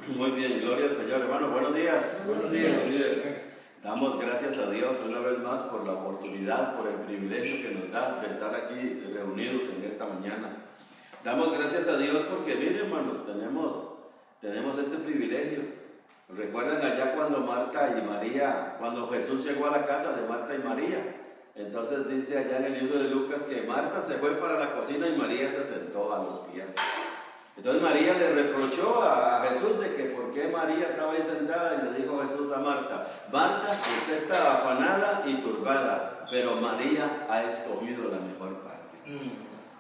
Muy bien, gloria al Señor, hermano. Buenos días. Buenos días. Damos gracias a Dios una vez más por la oportunidad, por el privilegio que nos da de estar aquí reunidos en esta mañana. Damos gracias a Dios porque, miren, hermanos, tenemos este privilegio. ¿Recuerdan allá cuando Marta y María, cuando Jesús llegó a la casa de Marta y María? Entonces dice allá en el libro de Lucas que Marta se fue para la cocina y María se sentó a los pies. Entonces María le reprochó a Jesús de que por qué María estaba ahí sentada, y le dijo Jesús a Marta: Marta, usted está afanada y turbada, pero María ha escogido la mejor parte.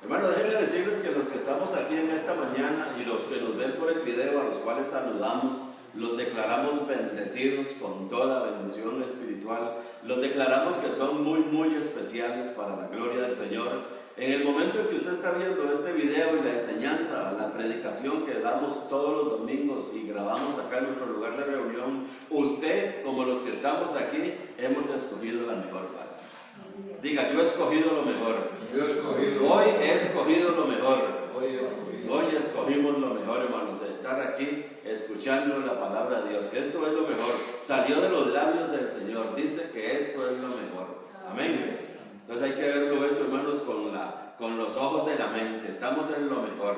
Hermano, déjenme decirles que los que estamos aquí en esta mañana y los que nos ven por el video, a los cuales saludamos, los declaramos bendecidos con toda bendición espiritual. Los declaramos que son muy, muy especiales para la gloria del Señor. En el momento en que usted está viendo este video y la enseñanza, la predicación que damos todos los domingos y grabamos acá en nuestro lugar de reunión, usted, como los que estamos aquí, hemos escogido la mejor parte. Diga: yo he escogido lo mejor. Hoy he escogido lo mejor. Hoy escogimos lo mejor, hermanos, estar aquí escuchando la palabra de Dios. Esto es lo mejor. Salió de los labios del Señor. Dice que esto es lo mejor. Amén. Entonces hay que verlo eso, hermanos, con los ojos de la mente. Estamos en lo mejor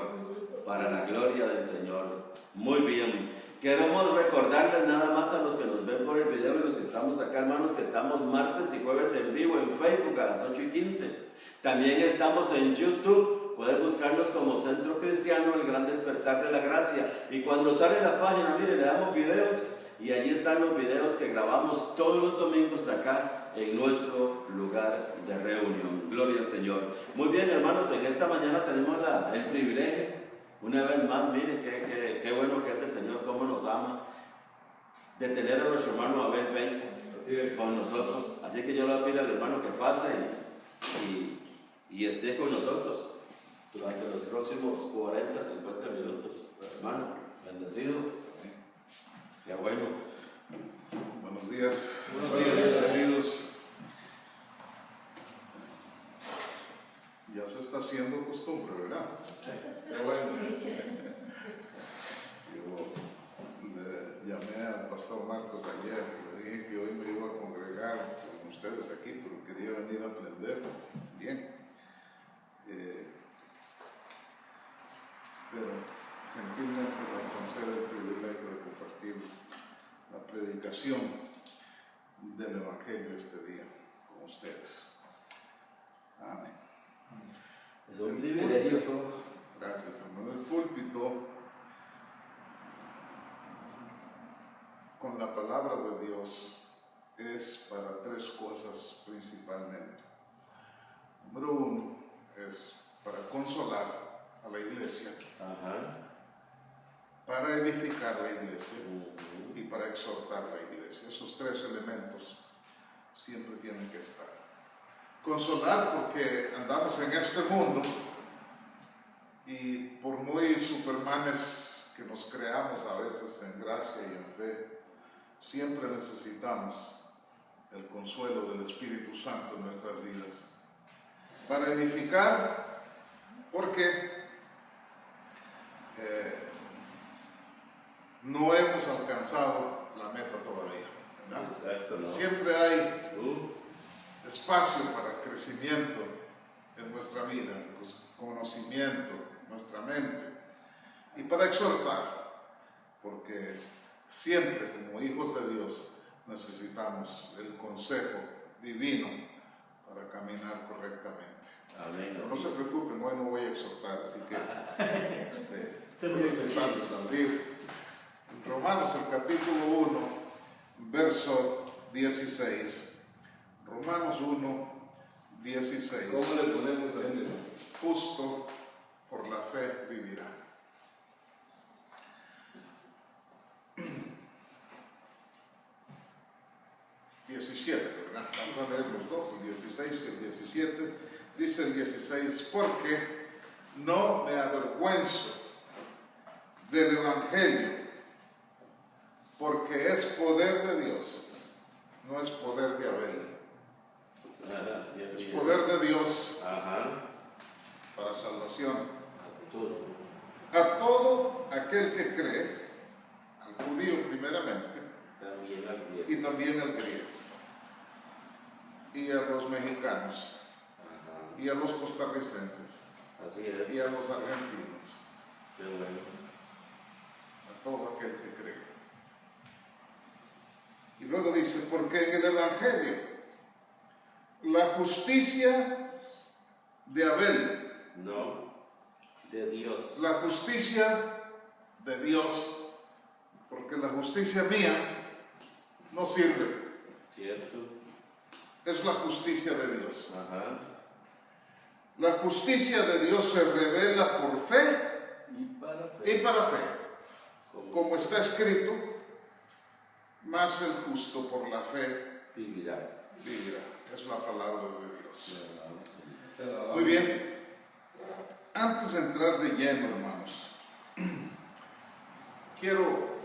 para la gloria del Señor. Muy bien. Queremos recordarles nada más a los que nos ven por el video y los que estamos acá, hermanos, que estamos martes y jueves en vivo en Facebook a las 8:15. También estamos en YouTube. Pueden buscarnos como Centro Cristiano El Gran Despertar de la Gracia. Y cuando sale la página, mire, le damos videos. Y allí están los videos que grabamos todos los domingos acá en nuestro lugar de reunión. Gloria al Señor. Muy bien, hermanos, en esta mañana tenemos el privilegio, una vez más, mire qué bueno que es el Señor, cómo nos ama, de tener a nuestro hermano Abel Peite con nosotros. Así que yo le pido al hermano que pase y esté con nosotros durante los próximos 40, 50 minutos. Hermano, bendecido. Ya bueno. Buenos días. Bendecidos. Ya se está haciendo costumbre, ¿verdad? Qué bueno. Yo le llamé al pastor Marcos ayer y le dije que hoy me iba a congregar con ustedes aquí, pero quería venir a aprender. Bien. Pero gentilmente me concede el privilegio de compartir la predicación del Evangelio este día con ustedes. Amén. Es un privilegio. Gracias, hermano. El púlpito, con la palabra de Dios, es para tres cosas principalmente. Número uno, es para consolar a la iglesia, para edificar la iglesia y para exhortar la iglesia. Esos tres elementos siempre tienen que estar. Consolar porque andamos en este mundo y por muy supermanes que nos creamos a veces en gracia y en fe, siempre necesitamos el consuelo del Espíritu Santo en nuestras vidas. Para edificar porque no hemos alcanzado la meta todavía, ¿verdad? Exacto, ¿no? Siempre hay espacio para crecimiento en nuestra vida, conocimiento, nuestra mente, y para exhortar, porque siempre como hijos de Dios necesitamos el consejo divino para caminar correctamente. Amén. Pero no se preocupen, hoy no voy a exhortar, así que voy a intentar salir. Romanos, el capítulo 1, verso 16. Romanos 1, 16. ¿Cómo le ponemos a él? Justo por la fe vivirá. ¿Verdad? Vamos a leer los dos, el 16 y el 17. Dice el 16, porque no me avergüenzo del Evangelio, porque es poder de Dios, no es poder de Abel. Es poder de Dios para salvación a todo aquel que cree, también al griego, y a los mexicanos, y a los costarricenses, Así es. y a los argentinos, Qué bueno. a todo aquel que cree. Y luego dice, porque en el Evangelio la justicia de Abel, No, de Dios. la justicia de Dios, porque la justicia mía no sirve, ¿Cierto? es la justicia de Dios. Ajá. La justicia de Dios se revela por fe Y para fe. y para fe, Como como está escrito, más el justo por la fe vivirá. vivirá. Es la palabra de Dios. Pero Muy bien. Antes de entrar de lleno, hermanos, quiero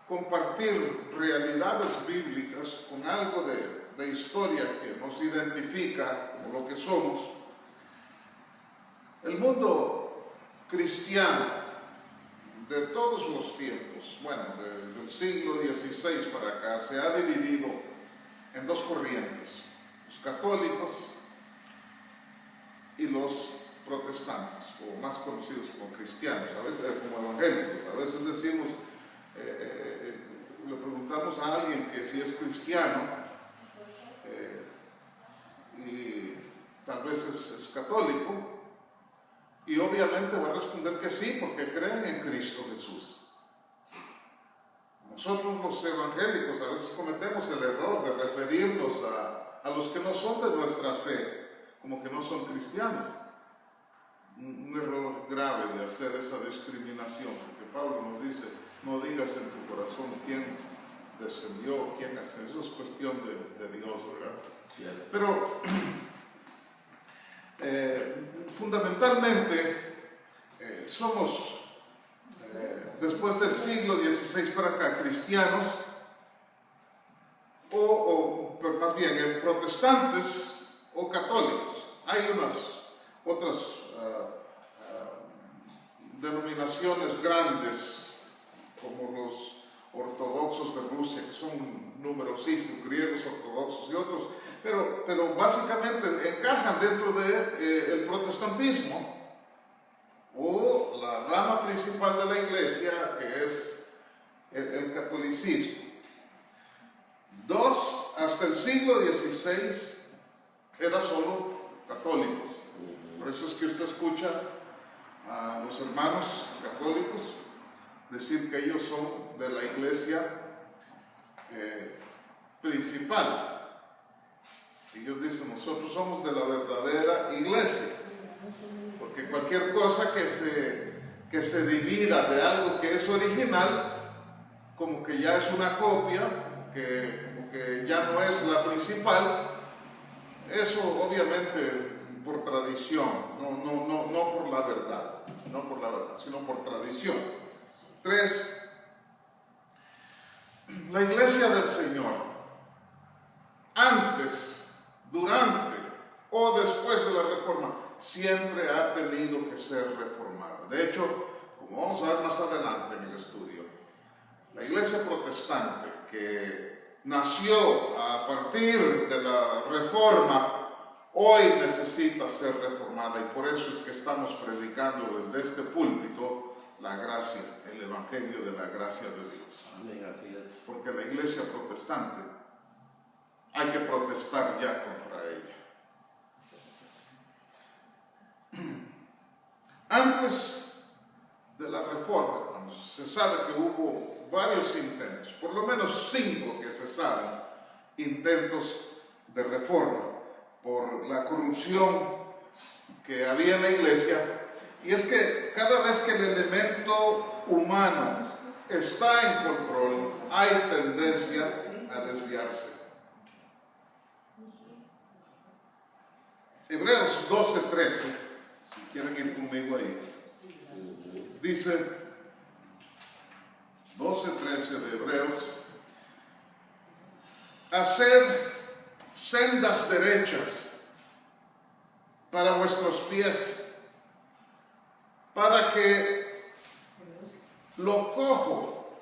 compartir realidades bíblicas con algo de historia que nos identifica como lo que somos. El mundo cristiano de todos los tiempos, bueno, del siglo XVI para acá, se ha dividido en dos corrientes: los católicos y los protestantes, o más conocidos como cristianos, a veces como evangélicos. A veces decimos, le preguntamos a alguien que si es cristiano, y tal vez es católico, y obviamente va a responder que sí, porque creen en Cristo Jesús. Nosotros los evangélicos a veces cometemos el error de referirnos a los que no son de nuestra fe como que no son cristianos. Un error grave de hacer esa discriminación, porque Pablo nos dice, no digas en tu corazón quién descendió, quién ascendió. Eso es cuestión de Dios, ¿verdad? Cierto. Pero fundamentalmente somos, después del siglo XVI para acá, cristianos, pero más bien protestantes o católicos. Hay unas otras denominaciones grandes, como los ortodoxos de Rusia, que son numerosísimos, griegos ortodoxos y otros, pero básicamente encajan dentro del protestantismo, o la rama principal de la iglesia, que es el catolicismo. Hasta el siglo XVI era solo católicos. Por eso es que usted escucha a los hermanos católicos decir que ellos son de la iglesia principal. Ellos dicen, nosotros somos de la verdadera iglesia, porque cualquier cosa que se divida de algo que es original, como que ya es una copia, como que ya no es la principal. Eso obviamente por tradición, no por la verdad, sino por tradición. 3, la iglesia del Señor, antes, durante o después de la reforma, siempre ha tenido que ser reformada. De hecho, como vamos a ver más adelante en el estudio, la iglesia protestante que nació a partir de la reforma, hoy necesita ser reformada, y por eso es que estamos predicando desde este púlpito la gracia, el evangelio de la gracia de Dios. Amén, así es. Porque la iglesia protestante hay que protestar ya contra ella. Antes de la reforma, se sabe que hubo varios intentos, por lo menos 5 que se saben, intentos de reforma por la corrupción que había en la iglesia. Y es que cada vez que el elemento humano está en control, hay tendencia a desviarse. Hebreos 12:13, si quieren ir conmigo ahí, dice 12:13 de Hebreos: haced sendas derechas para vuestros pies, para que lo cojo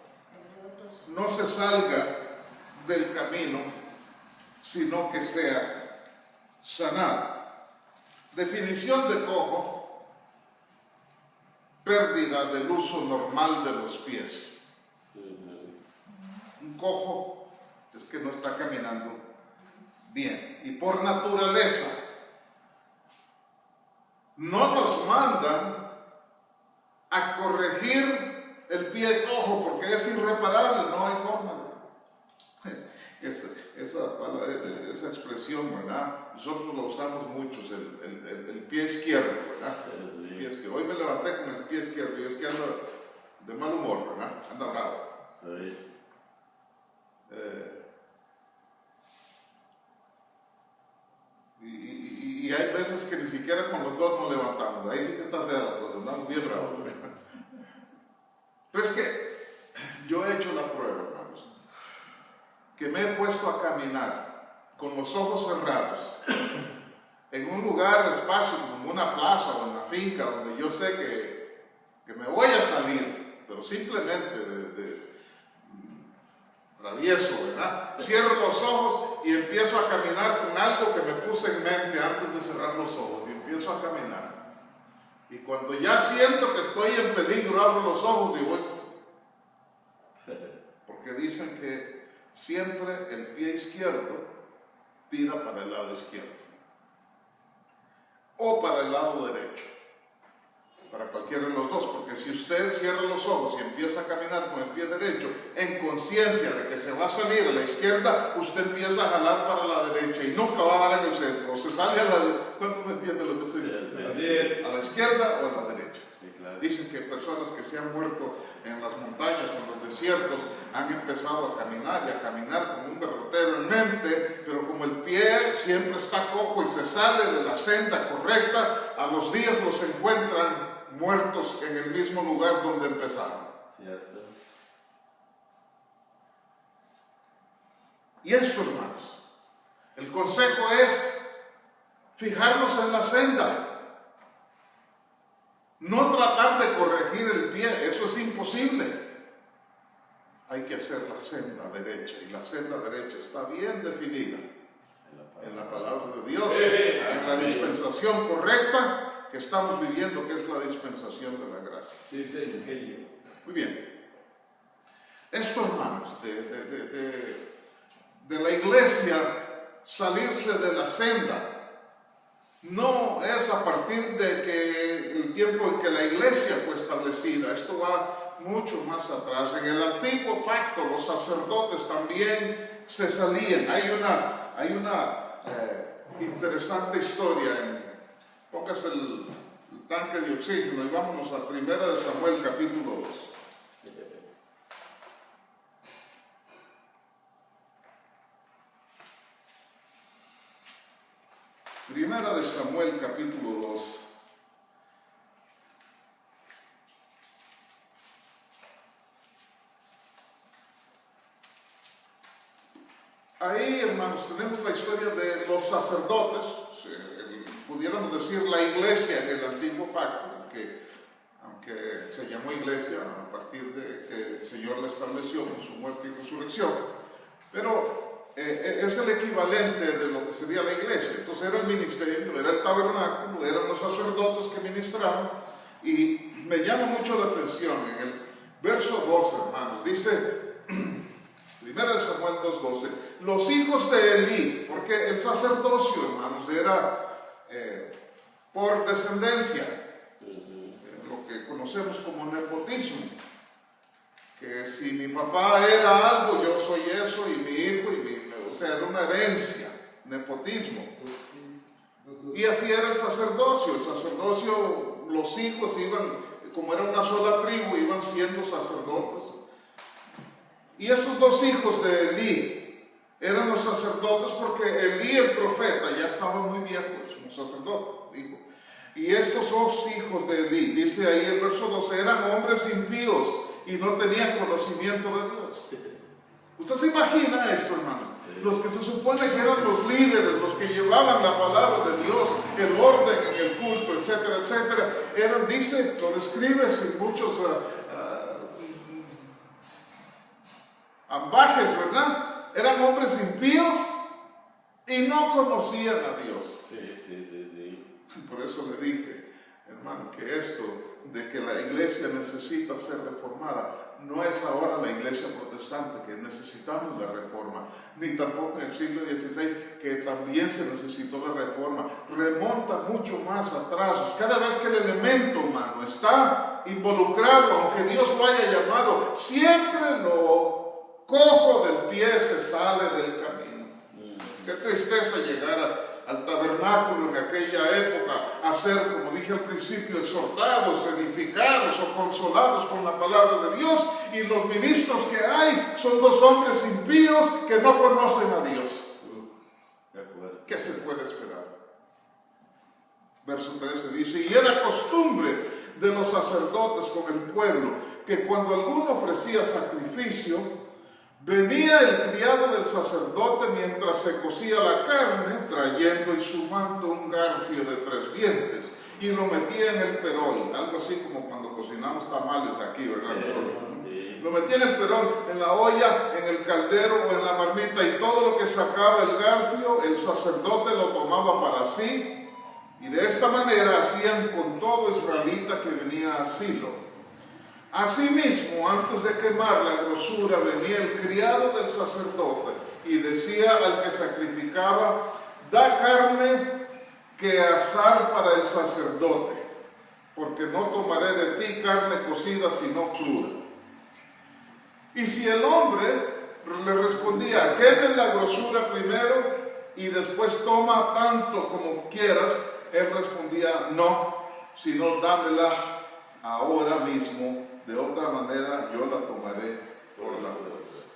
no se salga del camino, sino que sea sanado. Definición de cojo: pérdida del uso normal de los pies. Un cojo es que no está caminando bien, y por naturaleza no nos mandan a corregir el pie cojo porque es irreparable, no hay forma. Esa expresión, ¿verdad? Nosotros lo usamos muchos, el pie izquierdo, ¿verdad? El pie izquierdo. Hoy me levanté con el pie izquierdo, y es que ando de mal humor, ¿verdad? Anda bravo. Sí. Y hay veces que ni siquiera con los dos nos levantamos. Ahí sí que está fea la cosa, andamos bien bravos, ¿verdad? Pero es que yo he hecho la prueba, hermanos, que me he puesto a caminar con los ojos cerrados en un lugar, espacio, como una plaza o en la finca, donde yo sé que me voy a salir, pero simplemente de travieso, ¿verdad? Cierro los ojos y empiezo a caminar con algo que me puse en mente antes de cerrar los ojos, y empiezo a caminar. Y cuando ya siento que estoy en peligro, abro los ojos y voy. Porque dicen que siempre el pie izquierdo tira para el lado izquierdo o para el lado derecho, para cualquiera de los dos, porque si usted cierra los ojos y empieza a caminar con el pie derecho en conciencia de que se va a salir a la izquierda, usted empieza a jalar para la derecha y nunca va a dar en el centro, o se sale a la derecha. ¿Cuánto me entiende lo que estoy diciendo? Sí, así es. ¿A la izquierda o a la derecha? Sí, claro. Dicen que personas que se han muerto en las montañas o en los desiertos han empezado a caminar y a caminar con un derrotero en mente, pero como el pie siempre está cojo y se sale de la senda correcta, a los días los encuentran muertos en el mismo lugar donde empezaron. Cierto. Y eso, hermanos, el consejo es fijarnos en la senda. No tratar de corregir el pie, eso es imposible. Hay que hacer la senda derecha, y la senda derecha está bien definida en la palabra de Dios, en la dispensación correcta que estamos viviendo, que es la dispensación de la gracia. Dice el Evangelio. Muy bien. Esto, hermanos, de la iglesia salirse de la senda, no es a partir de que el tiempo en que la iglesia fue establecida. Esto va mucho más atrás. En el antiguo pacto los sacerdotes también se salían. Hay una interesante historia. Póngase el tanque de oxígeno y vámonos a 1 de Samuel capítulo 2. Primera de Samuel capítulo 2. Ahí, hermanos, tenemos la historia de los sacerdotes, pudiéramos decir la iglesia en el antiguo pacto, aunque se llamó iglesia a partir de que el Señor la estableció con su muerte y resurrección, pero es el equivalente de lo que sería la iglesia. Entonces era el ministerio, era el tabernáculo, eran los sacerdotes que ministraban, y me llama mucho la atención en el verso 12, hermanos, dice 1 Samuel 2:12, los hijos de Elí, porque el sacerdocio, hermanos, era por descendencia, lo que conocemos como nepotismo, que si mi papá era algo, yo soy eso, y mi hijo, o sea, era una herencia, nepotismo. Y así era el sacerdocio. El sacerdocio, los hijos iban, como era una sola tribu, iban siendo sacerdotes. Y esos dos hijos de Elí eran los sacerdotes porque Elí, el profeta, ya estaba muy viejo, como sacerdote, dijo. Y estos dos hijos de Elí, dice ahí el verso 12, eran hombres impíos y no tenían conocimiento de Dios. ¿Usted se imagina esto, hermano? Los que se supone que eran los líderes, los que llevaban la palabra de Dios, el orden en el culto, etcétera, etcétera, eran, dice, lo describe sin muchos ambajes, ¿verdad? eran hombres impíos y no conocían a Dios. Sí. Por eso le dije, hermano, que esto de que la iglesia necesita ser reformada, no es ahora la iglesia protestante que necesitamos la reforma, ni tampoco en el siglo XVI que también se necesitó la reforma. Remonta mucho más atrás. Cada vez que el elemento humano está involucrado, aunque Dios lo haya llamado, siempre lo cojo del pie se sale del camino. Qué tristeza llegar al tabernáculo en aquella época a ser, como dije al principio, exhortados, edificados o consolados con la palabra de Dios, y los ministros que hay son dos hombres impíos que no conocen a Dios. ¿Qué se puede esperar? Verso 13 dice: y era costumbre de los sacerdotes con el pueblo que cuando alguno ofrecía sacrificio, venía el criado del sacerdote mientras se cocía la carne, trayendo en su manto un garfio de 3 dientes, y lo metía en el perol, algo así como cuando cocinamos tamales aquí, ¿verdad? Lo metía en el perol, en la olla, en el caldero o en la marmita, y todo lo que sacaba el garfio, el sacerdote lo tomaba para sí, y de esta manera hacían con todo israelita que venía a Silo. Asimismo, antes de quemar la grosura, venía el criado del sacerdote y decía al que sacrificaba: da carne que asar para el sacerdote, porque no tomaré de ti carne cocida sino cruda. Y si el hombre le respondía: quemen la grosura primero y después toma tanto como quieras, él respondía: no, sino dámela ahora mismo. De otra manera yo la tomaré por la fuerza.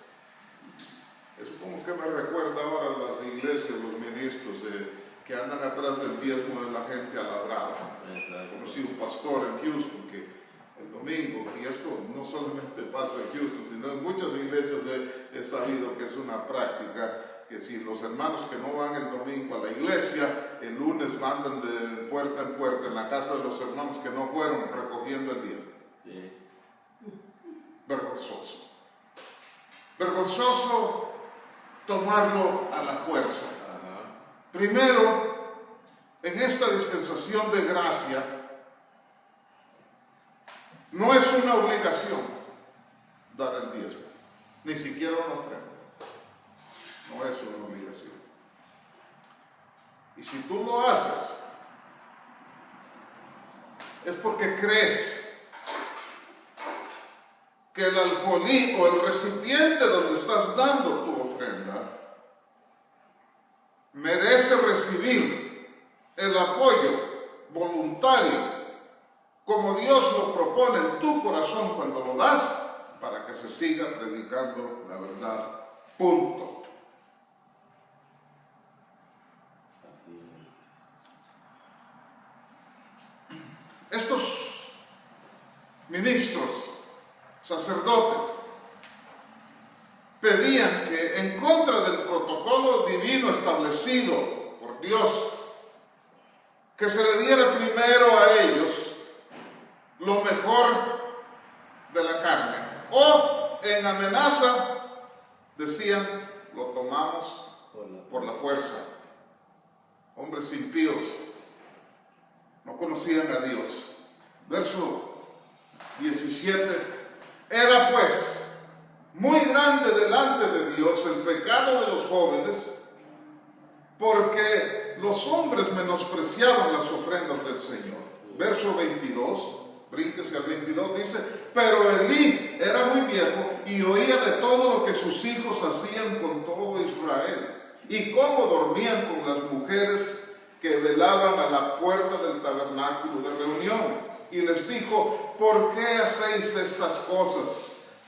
Es como que me recuerda ahora a las iglesias, los ministros que andan atrás del diezmo de la gente a la brava. Conocí un pastor en Houston que el domingo, y esto no solamente pasa en Houston, sino en muchas iglesias he sabido que es una práctica, que si los hermanos que no van el domingo a la iglesia, el lunes mandan de puerta en puerta en la casa de los hermanos que no fueron recogiendo el diezmo. Sí. Vergonzoso. Vergonzoso tomarlo a la fuerza. Primero, en esta dispensación de gracia, no es una obligación dar el diezmo, ni siquiera una ofrenda. No es una obligación. Y si tú lo haces, es porque crees que el alfolí o el recipiente donde estás dando tu ofrenda merece recibir el apoyo voluntario como Dios lo propone en tu corazón cuando lo das, para que se siga predicando la verdad. Punto. Estos ministros, sacerdotes, pedían que en contra del protocolo divino establecido por Dios, que se le diera primero a ellos lo mejor de la carne, o en amenaza decían: lo tomamos por la fuerza. Hombres impíos, no conocían a Dios. Verso 17: era pues muy grande delante de Dios el pecado de los jóvenes, porque los hombres menospreciaban las ofrendas del Señor. Verso 22, brínquese al 22, dice: pero Elí era muy viejo y oía de todo lo que sus hijos hacían con todo Israel, y cómo dormían con las mujeres que velaban a la puerta del tabernáculo de reunión. Y les dijo: ¿por qué hacéis estas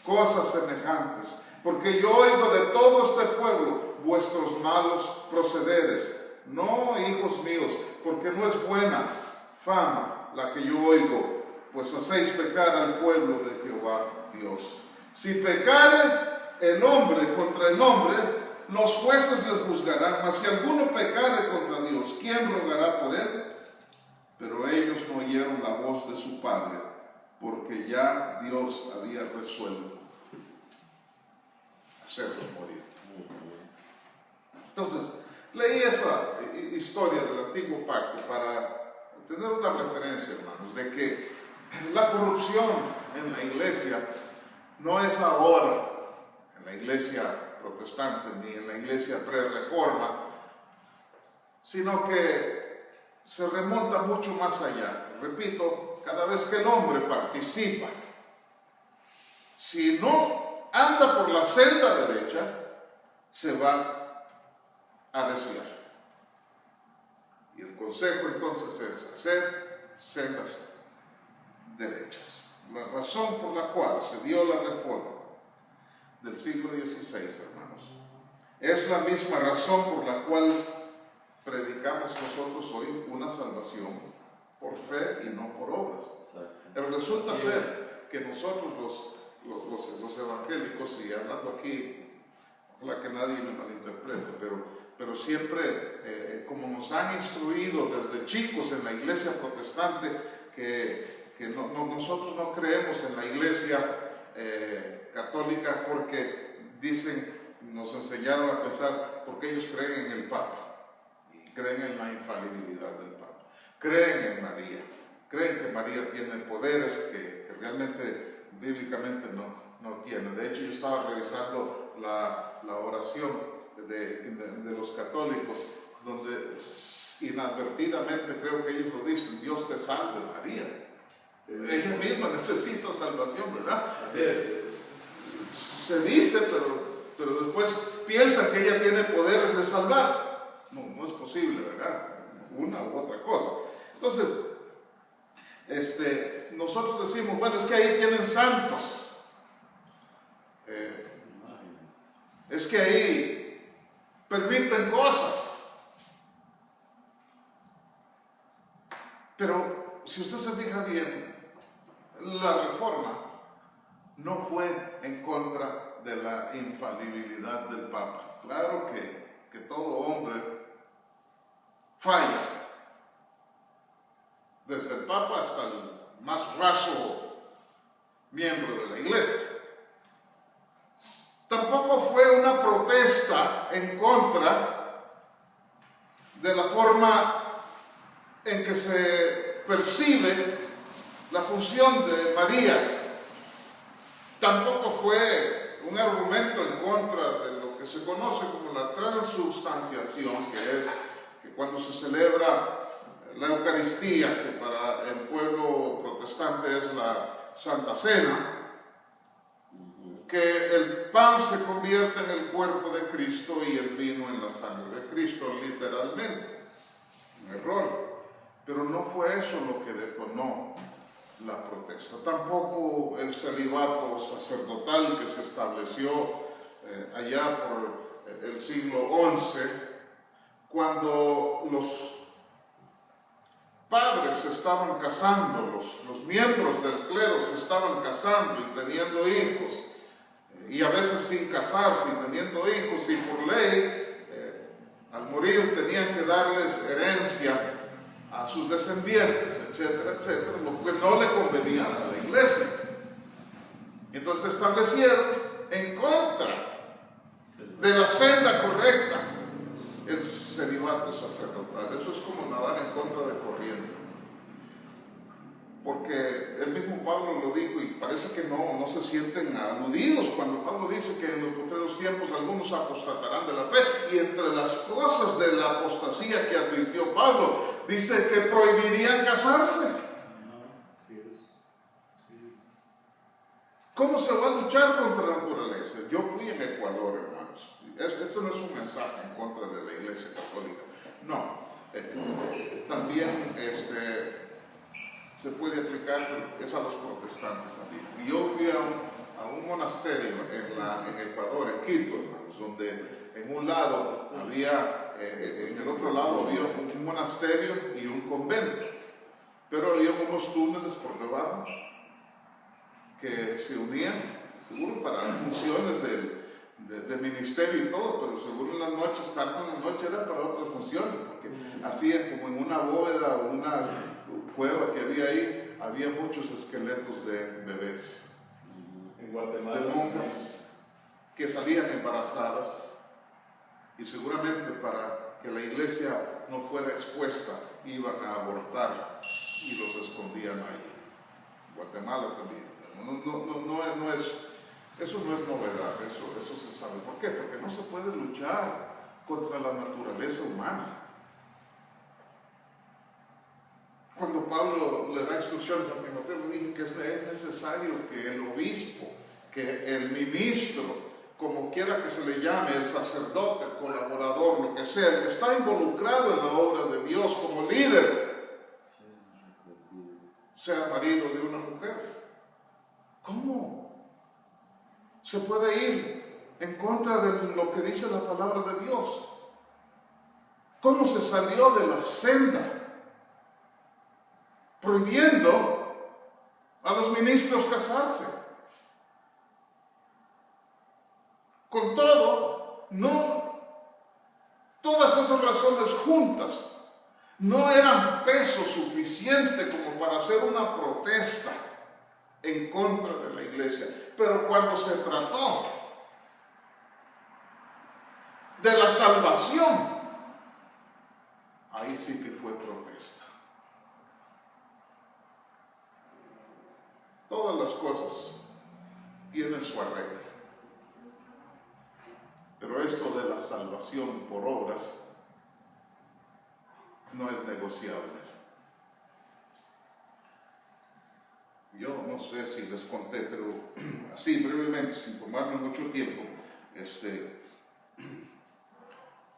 cosas semejantes? Porque yo oigo de todo este pueblo vuestros malos procederes. No, hijos míos, porque no es buena fama la que yo oigo, pues hacéis pecar al pueblo de Jehová Dios. Si pecare el hombre contra el hombre, los jueces les juzgarán, mas si alguno pecare contra Dios, ¿quién rogará por él? Pero ellos no oyeron la voz de su padre, porque ya Dios había resuelto hacerlos morir. Entonces, leí esa historia del antiguo pacto para tener una referencia, hermanos, de que la corrupción en la iglesia no es ahora, en la iglesia protestante ni en la iglesia pre-reforma, sino que se remonta mucho más allá. Repito, cada vez que el hombre participa, si no anda por la senda derecha, se va a desviar. Y el consejo entonces es hacer sendas derechas. La razón por la cual se dio la reforma del siglo XVI, hermanos, es la misma razón por la cual predicamos nosotros hoy una salvación por fe y no por obras. Pero resulta ser que nosotros los evangélicos, y hablando aquí, ojalá que nadie me malinterprete, pero siempre como nos han instruido desde chicos en la iglesia protestante que nosotros no creemos en la iglesia católica porque nos enseñaron a pensar porque ellos creen en el Papa, creen en la infalibilidad del Papa, creen en María, creen que María tiene poderes que realmente bíblicamente no tiene. De hecho, yo estaba revisando la oración de los católicos, donde inadvertidamente creo que ellos lo dicen: Dios te salve María. Ella misma necesita salvación, ¿verdad? Así es. Se dice, pero después piensa que ella tiene poderes de salvar. No es posible, ¿verdad? Una u otra cosa. Entonces, nosotros decimos, bueno, es que ahí tienen santos. Es que ahí permiten cosas. Pero si usted se fija bien, la reforma no fue en contra de la infalibilidad del Papa. Claro que todo hombre falla, desde el Papa hasta el más raso miembro de la iglesia. Tampoco fue una protesta en contra de la forma en que se percibe la función de María. Tampoco fue un argumento en contra de lo que se conoce como la transubstanciación, que es que cuando se celebra la Eucaristía, que para el pueblo protestante es la Santa Cena, que el pan se convierte en el cuerpo de Cristo y el vino en la sangre de Cristo, literalmente. Un error. Pero no fue eso lo que detonó la protesta. Tampoco el celibato sacerdotal que se estableció allá por el siglo XI, cuando los padres se estaban casando, los miembros del clero se estaban casando y teniendo hijos, y a veces sin casarse y teniendo hijos, y por ley, al morir tenían que darles herencia a sus descendientes, etcétera, etcétera, lo que no le convenía a la iglesia. Entonces establecieron en contra de la senda correcta el celibato sacerdotal. Eso es como nadar en contra de corriente, porque el mismo Pablo lo dijo y parece que no se sienten aludidos cuando Pablo dice que en los postreros tiempos algunos apostatarán de la fe, y entre las cosas de la apostasía que advirtió Pablo, dice que prohibirían casarse. ¿Cómo se va a luchar contra la naturaleza? Yo fui en Ecuador, hermanos. Esto no es un mensaje en contra de la Iglesia Católica. No. También se puede aplicar, pero es a los protestantes también. Y yo fui a un monasterio en Ecuador, en Quito, hermanos, donde en un lado había, en el otro lado había un monasterio y un convento, pero había unos túneles por debajo que se unían, seguro para funciones de ministerio y todo, pero seguro en las noches, tarde en la noche, era para otras funciones, porque hacían como en una bóveda o una cueva que había ahí, había muchos esqueletos de bebés, En Guatemala, de monjas que salían embarazadas Y seguramente para que la iglesia no fuera expuesta, iban a abortar y los escondían ahí. Guatemala también. Eso no es novedad, eso se sabe. ¿Por qué? Porque no se puede luchar contra la naturaleza humana. Cuando Pablo le da instrucciones a Timoteo, le dije que es necesario que el obispo, que el ministro, como quiera que se le llame, el sacerdote, el colaborador, lo que sea, el que está involucrado en la obra de Dios como líder, sea marido de una mujer. ¿Cómo se puede ir en contra de lo que dice la palabra de Dios? ¿Cómo se salió de la senda prohibiendo a los ministros casarse? Con todo, no todas esas razones juntas no eran peso suficiente como para hacer una protesta en contra de la iglesia. Pero cuando se trató de la salvación, ahí sí que fue protesta. Todas las cosas tienen su arreglo. Pero esto de la salvación por obras no es negociable. Yo no sé si les conté, pero así brevemente, sin tomarme mucho tiempo,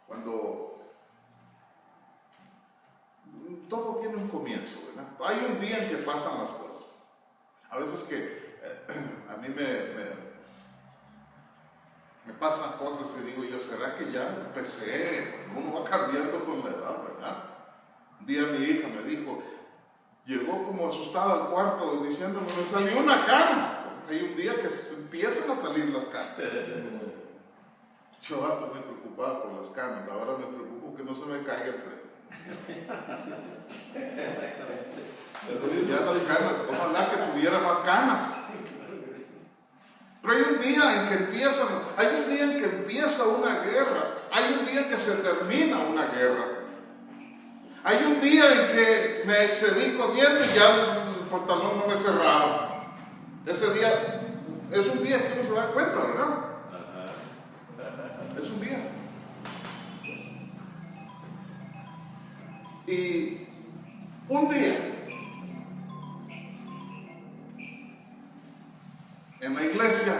cuando todo tiene un comienzo, ¿verdad? Hay un día en que pasan las cosas. A veces que a mí me pasan cosas y digo yo, ¿será que ya empecé? Uno va cambiando con la edad, ¿verdad? Un día mi hija me dijo, llegó como asustada al cuarto diciéndome, me salió una cana. Hay un día que empiezan a salir las canas. Yo antes me preocupaba por las canas, ahora me preocupo que no se me caiga el pelo. Ya las canas, ojalá que tuviera más canas. Pero hay un día en que empieza una guerra, hay un día en que se termina una guerra. Hay un día en que me excedí comiendo y ya el pantalón no me cerraba. Ese día es un día que uno se da cuenta, ¿verdad? Es un día. Y un día en la iglesia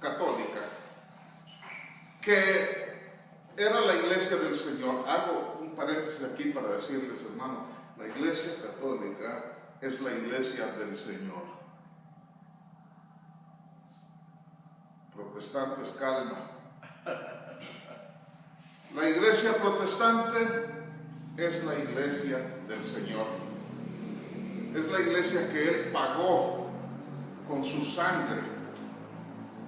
católica, que era la iglesia del Señor. Hago un paréntesis aquí para decirles, hermano, la iglesia católica es la iglesia del Señor. Protestantes, calma. La iglesia protestante es la iglesia del Señor. Es la iglesia que Él pagó con su sangre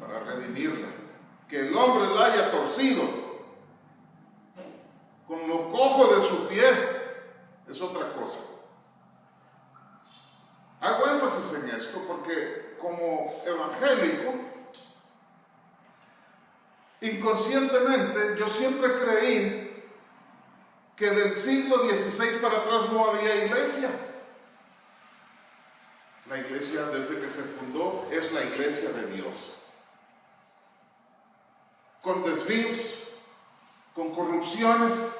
para redimirla. Que el hombre la haya torcido con lo cojo de su pie es otra cosa. Hago énfasis en esto porque como evangélico, inconscientemente yo siempre creí que del siglo XVI para atrás no había iglesia. La iglesia desde que se fundó es la iglesia de Dios. Con desvíos, con corrupciones,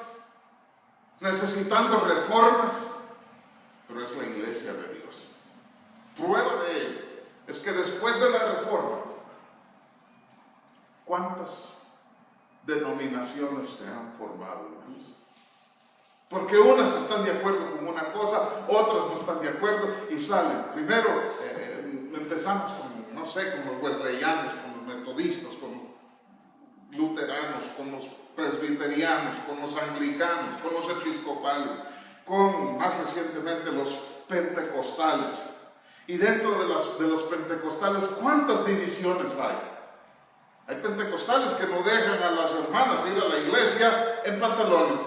necesitando reformas, pero es la iglesia de Dios. Prueba de ello es que después de la reforma, ¿cuántas denominaciones se han formado, hermanos? Porque unas están de acuerdo con una cosa, otras no están de acuerdo y salen. Primero empezamos con, no sé, con los wesleyanos, con los metodistas, con los luteranos, con los presbiterianos, con los anglicanos, con los episcopales, con más recientemente los pentecostales. Y dentro de los pentecostales, ¿cuántas divisiones hay? Hay pentecostales que no dejan a las hermanas ir a la iglesia en pantalones.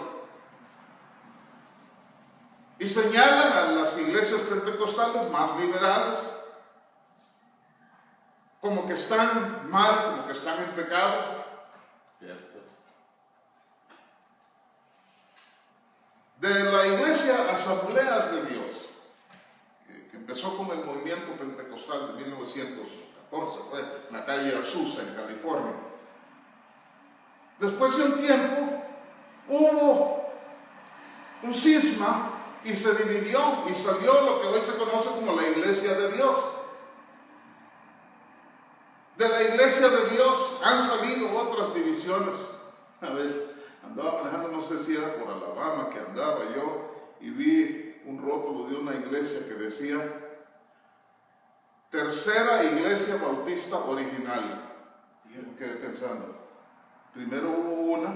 Y señalan a las iglesias pentecostales más liberales como que están mal, como que están en pecado. Cierto. De la iglesia Asambleas de Dios, que empezó con el movimiento pentecostal de 1914, fue en la calle Azusa, en California. Después de un tiempo, hubo un cisma y se dividió y salió lo que hoy se conoce como la Iglesia de Dios. De la Iglesia de Dios han salido otras divisiones. A veces andaba manejando, no sé si era por Alabama que andaba yo, y vi un rótulo de una iglesia que decía Tercera Iglesia Bautista Original. Y yo me quedé pensando, primero hubo una,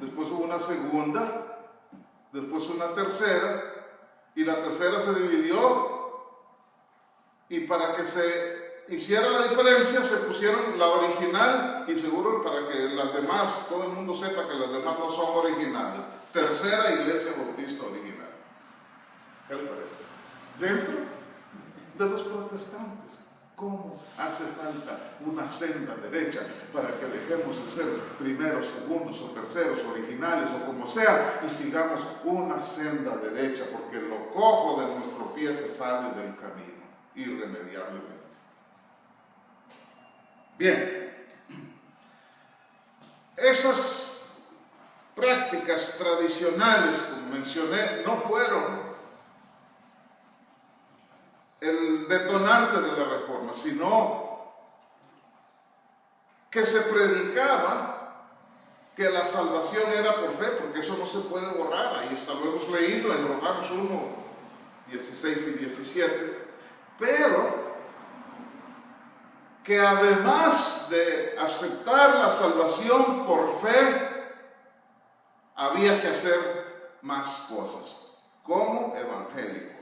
después hubo una segunda, después una tercera, y la tercera se dividió, y para que se hiciera la diferencia se pusieron la original, y seguro para que las demás, todo el mundo sepa que las demás no son originales. Tercera Iglesia Bautista Original. ¿Qué le parece? Dentro de los protestantes, ¿cómo hace falta una senda derecha para que dejemos de ser primeros, segundos o terceros, originales o como sea, y sigamos una senda derecha? Porque lo cojo de nuestro pie se sale del camino irremediablemente. Bien, esas prácticas tradicionales, como mencioné, no fueron el detonante de la reforma, sino que se predicaba que la salvación era por fe, porque eso no se puede borrar. Ahí está, lo hemos leído en Romanos 1, 16 y 17, pero que además de aceptar la salvación por fe, había que hacer más cosas, como evangélico.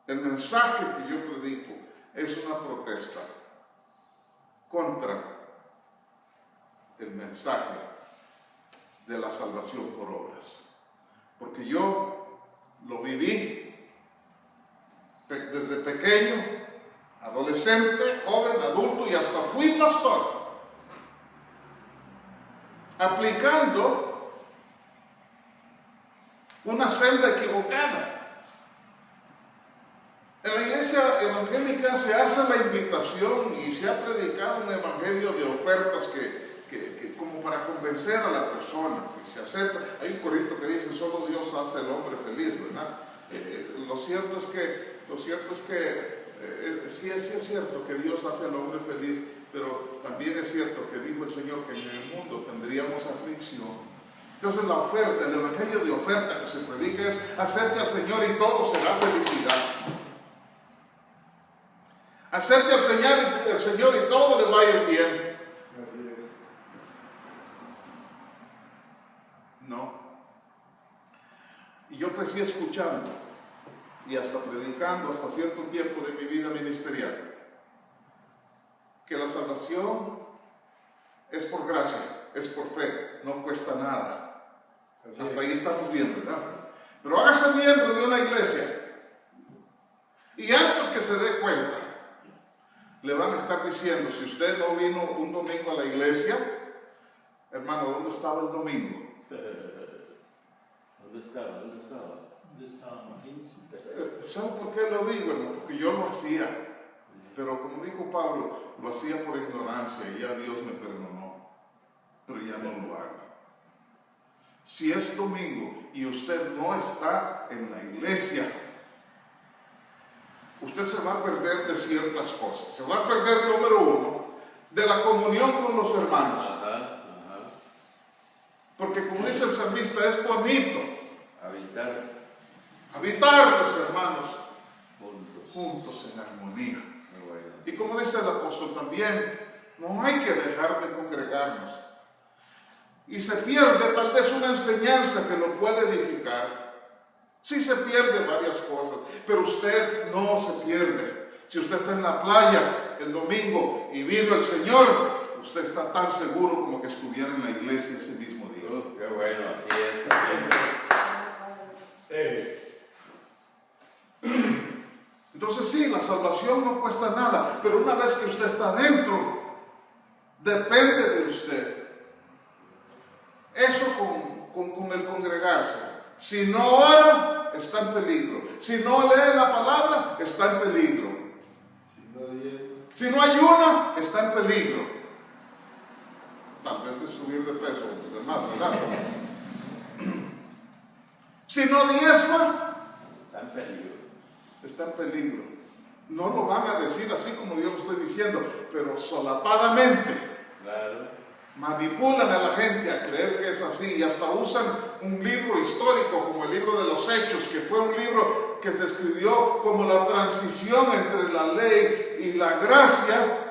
El mensaje que yo predico es una protesta contra el mensaje de la salvación por obras. Porque yo lo viví desde pequeño, adolescente, joven, adulto y hasta fui pastor, aplicando una senda equivocada. En la iglesia evangélica se hace la invitación y se ha predicado un evangelio de ofertas que como para convencer a la persona, que se acepta. Hay un corito que dice, solo Dios hace al hombre feliz, ¿verdad? Lo cierto es que sí es cierto que Dios hace al hombre feliz, pero también es cierto que dijo el Señor que en el mundo tendríamos aflicción. Entonces la oferta, el evangelio de oferta que se predica es, acepte al Señor y todo será felicidad. Acepte al Señor y todo le va a ir bien. No. Y yo crecí escuchando y hasta predicando hasta cierto tiempo de mi vida ministerial que la salvación es por gracia, es por fe, no cuesta nada. Hasta ahí estamos bien, ¿verdad? Pero hágase miembro de una iglesia y antes que se dé cuenta le van a estar diciendo, si usted no vino un domingo a la iglesia, hermano, ¿dónde estaba el domingo? ¿Dónde estaba? ¿Dónde estaba? ¿Dónde estábamos? ¿Sabes por qué lo digo, hermano? Porque yo lo hacía. Pero como dijo Pablo, lo hacía por ignorancia y ya Dios me perdonó. Pero ya no lo hago. Si es domingo y usted no está en la iglesia, usted se va a perder de ciertas cosas. Se va a perder, número uno, de la comunión con los hermanos. Porque como dice el salmista, es bonito habitar los hermanos juntos en armonía. Bueno, Y como dice el apóstol también, no hay que dejar de congregarnos. Y se pierde tal vez una enseñanza que lo puede edificar. Sí se pierde varias cosas, pero usted no se pierde. Si usted está en la playa el domingo y vino el Señor, usted está tan seguro como que estuviera en la iglesia ese mismo día. qué bueno, así es. Entonces sí, la salvación no cuesta nada, pero una vez que usted está dentro, depende de usted. Eso con el congregarse. Si no ora, está en peligro. Si no lee la palabra, está en peligro. Si no ayuna, está en peligro. Tal vez de subir de peso, demás, ¿verdad? Si no diezma, Está en peligro. está en peligro. No lo van a decir así como yo lo estoy diciendo, pero solapadamente. Claro. Manipulan a la gente a creer que es así y hasta usan un libro histórico como el libro de los Hechos, que fue un libro que se escribió como la transición entre la ley y la gracia,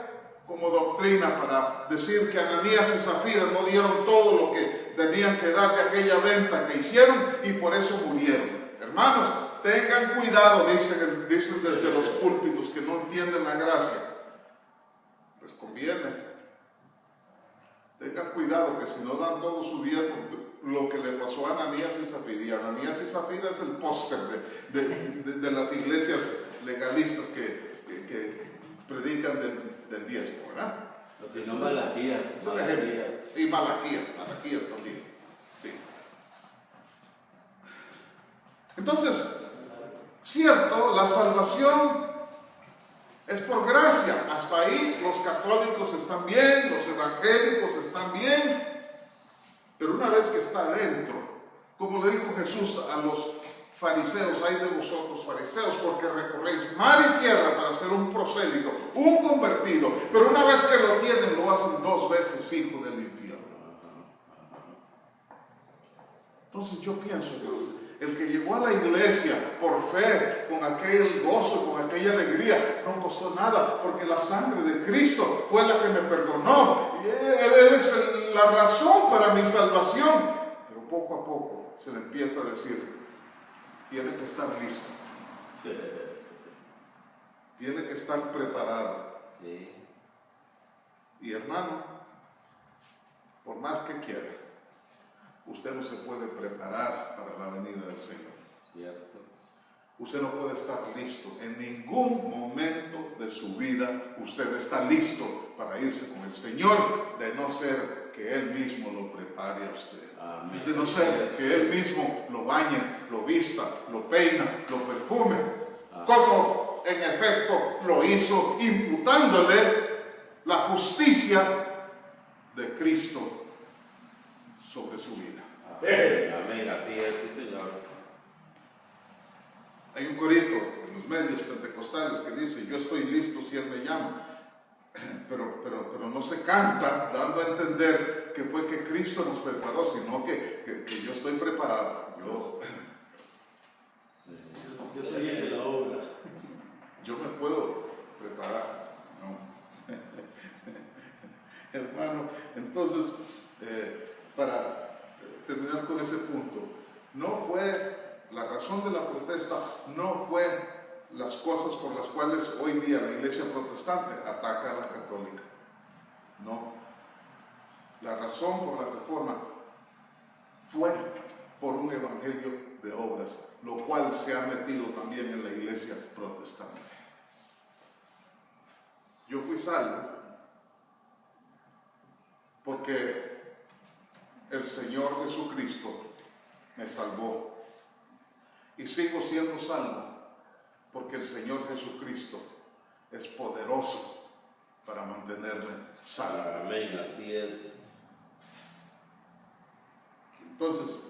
como doctrina para decir que Ananías y Zafira no dieron todo lo que tenían que dar de aquella venta que hicieron y por eso murieron. Hermanos, tengan cuidado, dicen desde los púlpitos que no entienden la gracia. Les conviene. Tengan cuidado que si no dan todo su diezmo, lo que le pasó a Ananías y Zafira. Y Ananías y Zafira es el póster de las iglesias legalistas que predican del diezmo, ¿verdad? Si no, Malaquías. Y Malaquías también. Sí. Entonces, cierto, la salvación es por gracia. Hasta ahí los católicos están bien, los evangélicos están bien. Pero una vez que está adentro, como le dijo Jesús a los fariseos, ay de vosotros fariseos, porque recorréis mar y tierra para ser un prosélito, un convertido, pero una vez que lo tienen, lo hacen 2 veces hijo del infierno. Entonces yo pienso que el que llegó a la iglesia por fe, con aquel gozo, con aquella alegría, no costó nada, porque la sangre de Cristo fue la que me perdonó. Y Él es la razón para mi salvación. Pero poco a poco se le empieza a decir, tiene que estar listo. Sí. Tiene que estar preparado. Sí. Y hermano, por más que quiera, usted no se puede preparar para la venida del Señor. Cierto. Usted no puede estar listo. En ningún momento de su vida usted está listo para irse con el Señor, de no ser que Él mismo lo prepare a usted. Amén. De no ser que Él mismo lo bañe, lo vista, lo peina, lo perfume. Amén. Como en efecto lo hizo, imputándole la justicia de Cristo sobre su vida. Amén. Amén. Así es, sí, Señor. Hay un corito en los medios pentecostales que dice, yo estoy listo si Él me llama. Pero no se canta dando a entender que fue que Cristo nos preparó, sino que yo estoy preparado. Yo soy el de la obra. Yo me puedo preparar. No. Hermano, entonces, para terminar con ese punto, no fue la razón de la protesta, no fue las cosas por las cuales hoy día la iglesia protestante ataca a la católica. No. La razón por la reforma fue por un evangelio de obras, lo cual se ha metido también en la iglesia protestante. Yo fui salvo porque el Señor Jesucristo me salvó y sigo siendo salvo porque el Señor Jesucristo es poderoso para mantenerme salvo. Amén, así es. Entonces,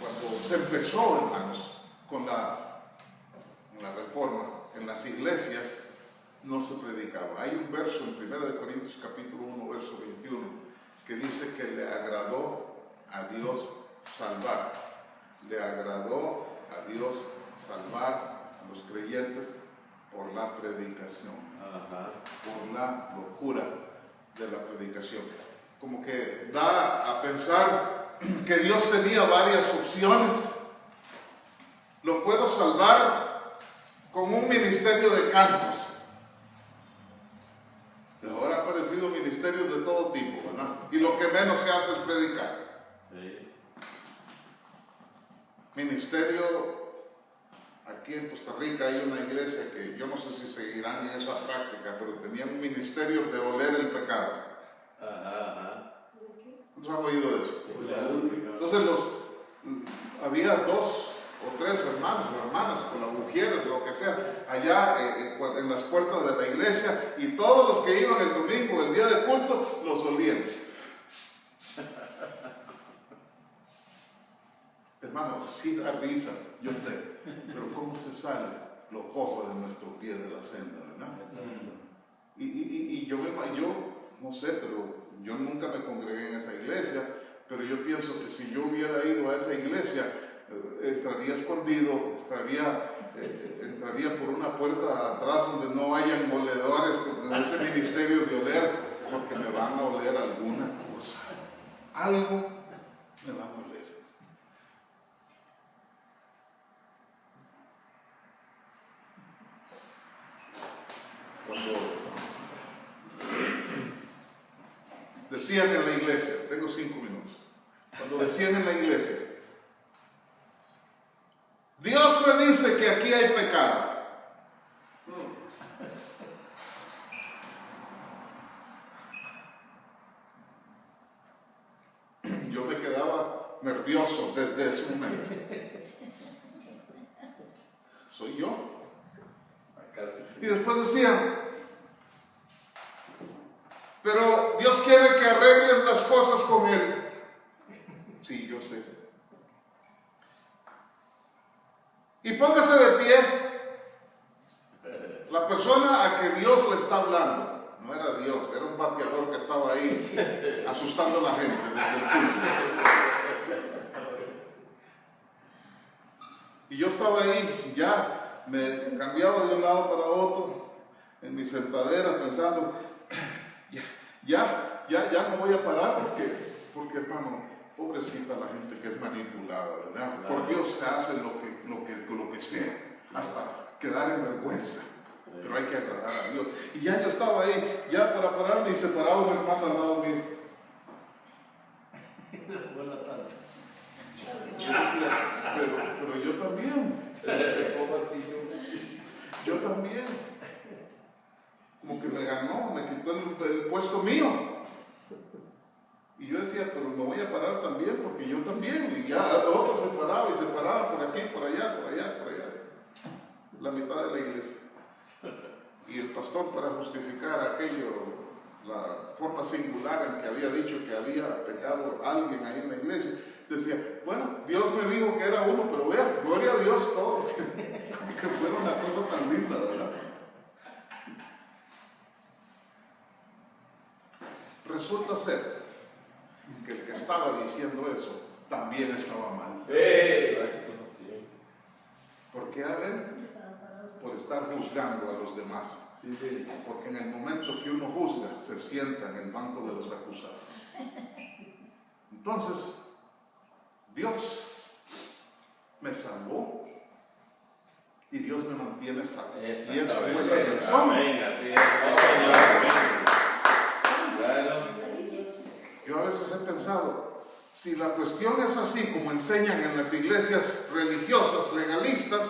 cuando se empezó, hermanos, con la reforma en las iglesias, no se predicaba. Hay un verso en 1 Corintios capítulo 1, verso 21, que dice que le agradó a Dios salvar. Le agradó a Dios salvar a los creyentes por la predicación. Ajá. Por la locura de la predicación. Como que da a pensar que Dios tenía varias opciones. Lo puedo salvar con un ministerio de cantos. Ahora han aparecido ministerios de todo tipo, ¿verdad? Y lo que menos se hace es predicar. Sí. Ministerio Aquí en Costa Rica hay una iglesia que yo no sé si seguirán en esa práctica, pero tenían un ministerio de oler el pecado. Ajá. ¿Cuántos han oído de eso? Claro. Entonces había 2 o 3 hermanos o hermanas con las mujeres, lo que sea, allá en las puertas de la iglesia, y todos los que iban el domingo, el día de culto, los olían. Hermano, sí da risa, yo sé, pero ¿cómo se sale lo cojo de nuestro pie de la senda, verdad? Y yo no sé, pero yo nunca me congregué en esa iglesia, pero yo pienso que si yo hubiera ido a esa iglesia, entraría escondido, entraría por una puerta atrás donde no hayan oledores, con ese ministerio de oler, porque me van a oler alguna cosa. Algo me van a oler. Cuando decían en la iglesia, tengo 5 minutos, cuando decían en la iglesia, Dios me dice que aquí hay pecado. Yo me quedaba nervioso desde ese momento. ¿Soy yo? Y después decían, pero Dios quiere que arregles las cosas con Él. Sí, yo sé. Y póngase de pie. La persona a que Dios le está hablando, no era Dios, era un bateador que estaba ahí asustando a la gente desde el púlpito. Y yo estaba ahí, ya me cambiaba de un lado para otro en mi sentadera pensando, ya me voy a parar porque hermano, pobrecita la gente que es manipulada, ¿verdad? Por Dios se hace lo que sea, hasta quedar en vergüenza, pero hay que agradar a Dios. Y ya yo estaba ahí, ya para pararme, y se paraba un hermano al lado mío. Buenas tardes. Yo decía, pero yo también. Yo también. Como que me ganó, me quitó el puesto mío. Y yo decía, pero me voy a parar también, porque yo también. Y ya otro se paraba y se paraba por aquí, por allá, por allá, por allá. La mitad de la iglesia. Y el pastor, para justificar aquello, la forma singular en que había dicho que había pecado alguien ahí en la iglesia, decía, bueno, Dios me dijo que era uno, pero vea, gloria a Dios todos. Como que fuera una cosa tan linda, ¿verdad? Resulta ser que el que estaba diciendo eso también estaba mal. ¿Por qué? A ver, por estar juzgando a los demás. Sí. Porque en el momento que uno juzga, se sienta en el banco de los acusados. Entonces, Dios me salvó y Dios me mantiene salvo. Y eso fue la razón. Amén, así es. Sí, claro. Yo a veces he pensado, si la cuestión es así como enseñan en las iglesias religiosas, legalistas,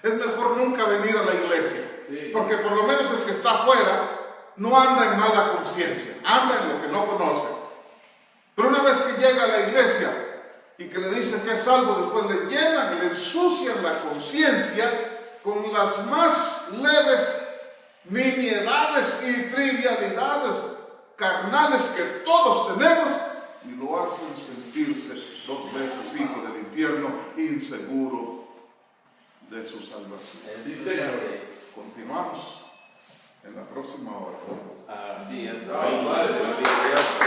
es mejor nunca venir a la iglesia. Sí. Porque por lo menos el que está afuera no anda en mala conciencia, anda en lo que no conoce. Pero una vez que llega a la iglesia y que le dicen que es salvo, después le llenan y le ensucian la conciencia con las más leves nimiedades y trivialidades carnales que todos tenemos, y lo hacen sentirse 2 veces hijo del infierno, inseguro de su salvación. Sí, señor. Continuamos en la próxima hora. Así es. Amén. Gloria a Dios.